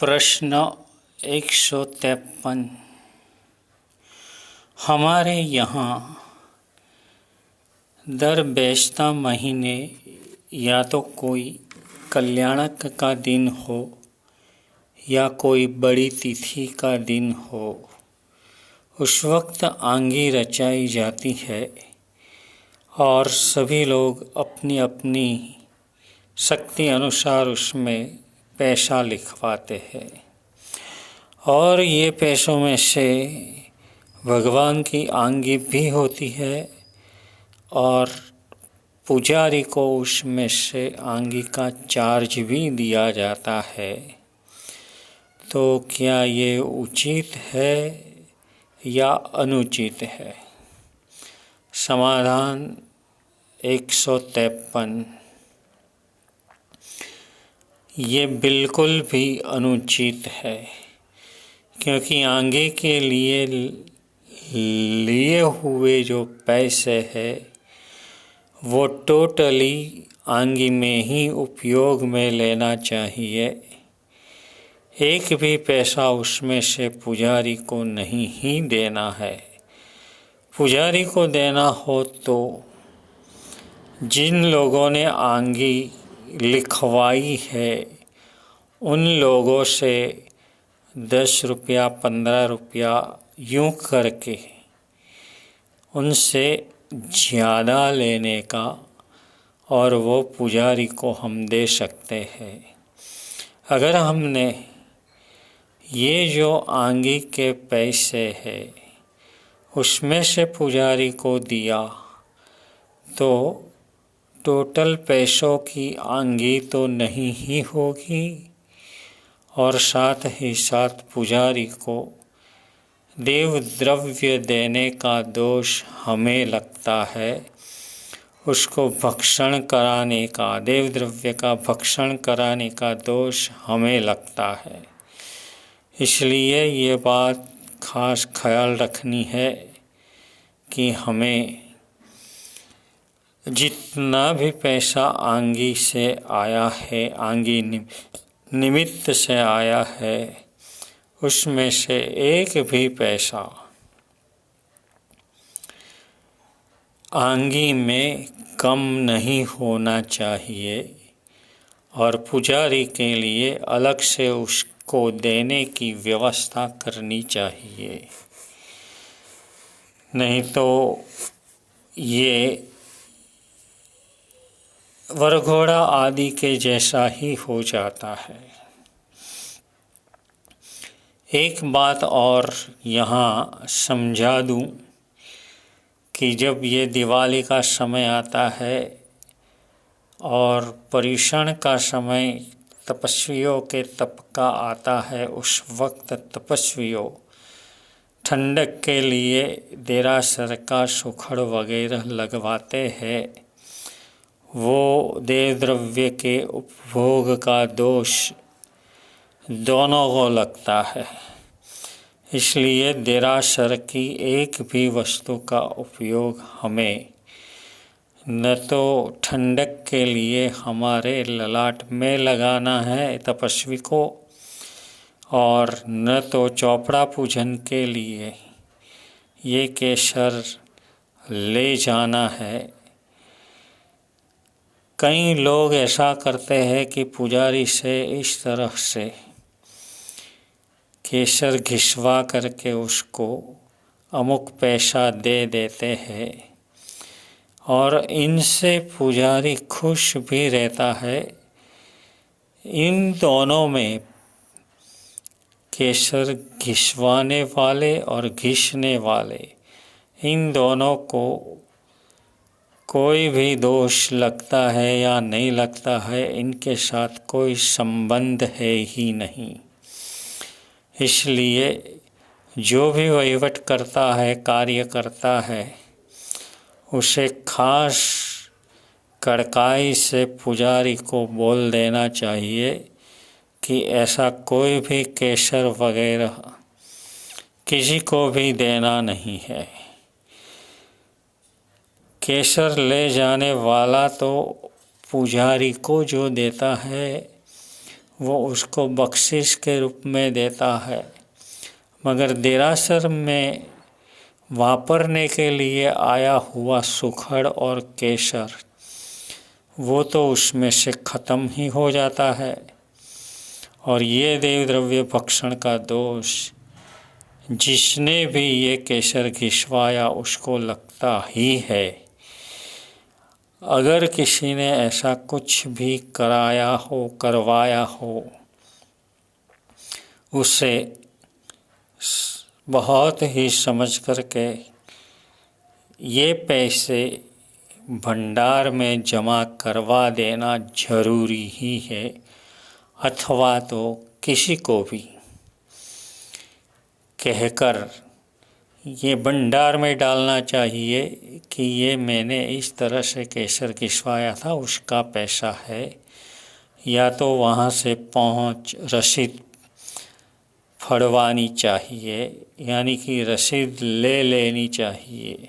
प्रश्न 153। हमारे यहाँ दर बेचता महीने या तो कोई कल्याणक का दिन हो या कोई बड़ी तिथि का दिन हो, उस वक्त आंगी रचाई जाती है और सभी लोग अपनी अपनी शक्ति अनुसार उसमें पैसा लिखवाते हैं और ये पैसों में से भगवान की आंगी भी होती है और पुजारी को उसमें से आंगी का चार्ज भी दिया जाता है। तो क्या ये उचित है या अनुचित है? समाधान 153। ये बिल्कुल भी अनुचित है, क्योंकि आगे के लिए हुए जो पैसे हैं वो टोटली आंगी में ही उपयोग में लेना चाहिए। एक भी पैसा उसमें से पुजारी को नहीं ही देना है। पुजारी को देना हो तो जिन लोगों ने आंगी लिखवाई है उन लोगों से 10 रुपया 15 रुपया यूँ करके उनसे ज़्यादा लेने का और वो पुजारी को हम दे सकते हैं। अगर हमने ये जो आंगी के पैसे हैं उसमें से पुजारी को दिया तो टोटल पैसों की आंगी तो नहीं ही होगी और साथ ही साथ पुजारी को देव द्रव्य देने का दोष हमें लगता है। उसको भक्षण कराने का, देव द्रव्य का भक्षण कराने का दोष हमें लगता है। इसलिए ये बात खास ख्याल रखनी है कि हमें जितना भी पैसा आंगी से आया है, आंगी निमित्त से आया है, उसमें से एक भी पैसा आंगी में कम नहीं होना चाहिए और पुजारी के लिए अलग से उसको देने की व्यवस्था करनी चाहिए। नहीं तो ये वरघोड़ा आदि के जैसा ही हो जाता है। एक बात और यहाँ समझा दूँ कि जब ये दिवाली का समय आता है और पर्युषण का समय तपस्वियों के तप का आता है, उस वक्त तपस्वियों ठंडक के लिए देरासर का सुखड़ वगैरह लगवाते हैं। वो देव द्रव्य के उपभोग का दोष दोनों को लगता है। इसलिए देरासर की एक भी वस्तु का उपयोग हमें न तो ठंडक के लिए हमारे ललाट में लगाना है तपस्वी को और न तो चौपड़ा पूजन के लिए ये केसर ले जाना है। कई लोग ऐसा करते हैं कि पुजारी से इस तरह से केसर घिसवा करके उसको अमुक पैसा दे देते हैं और इनसे पुजारी खुश भी रहता है। इन दोनों में केसर घिसवाने वाले और घिसने वाले, इन दोनों को कोई भी दोष लगता है या नहीं लगता है, इनके साथ कोई संबंध है ही नहीं। इसलिए जो भी वहीवट करता है, कार्य करता है, उसे खास कड़काई से पुजारी को बोल देना चाहिए कि ऐसा कोई भी केसर वगैरह किसी को भी देना नहीं है। केसर ले जाने वाला तो पुजारी को जो देता है वो उसको बख्शिश के रूप में देता है, मगर देरासर में वापरने के लिए आया हुआ सुखड़ और केसर वो तो उसमें से ख़त्म ही हो जाता है। और ये देव द्रव्य भक्षण का दोष जिसने भी ये केसर घिसवाया उसको लगता ही है। अगर किसी ने ऐसा कुछ भी कराया हो, करवाया हो, उसे बहुत ही समझ करके ये पैसे भंडार में जमा करवा देना जरूरी ही है, अथवा तो किसी को भी कहकर ये भंडार में डालना चाहिए कि ये मैंने इस तरह से केसर घिसवाया था, उसका पैसा है। या तो वहाँ से पहुँच रसीद फड़वानी चाहिए, यानी कि रसीद ले लेनी चाहिए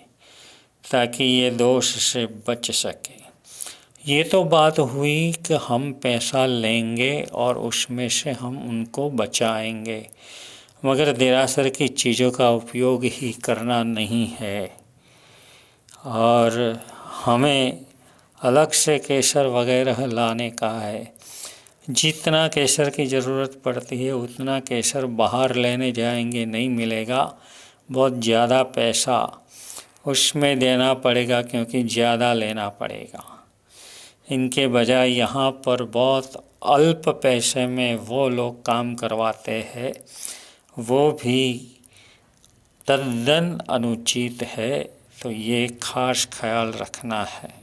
ताकि ये दोष से बच सके। ये तो बात हुई कि हम पैसा लेंगे और उसमें से हम उनको बचाएंगे, मगर देरासर की चीज़ों का उपयोग ही करना नहीं है। और हमें अलग से केसर वगैरह लाने का है। जितना केसर की ज़रूरत पड़ती है उतना केसर बाहर लेने जाएंगे नहीं मिलेगा, बहुत ज़्यादा पैसा उसमें देना पड़ेगा क्योंकि ज़्यादा लेना पड़ेगा। इनके बजाय यहाँ पर बहुत अल्प पैसे में वो लोग काम करवाते हैं, वो भी तद्दन अनुचित है। तो ये खास ख्याल रखना है।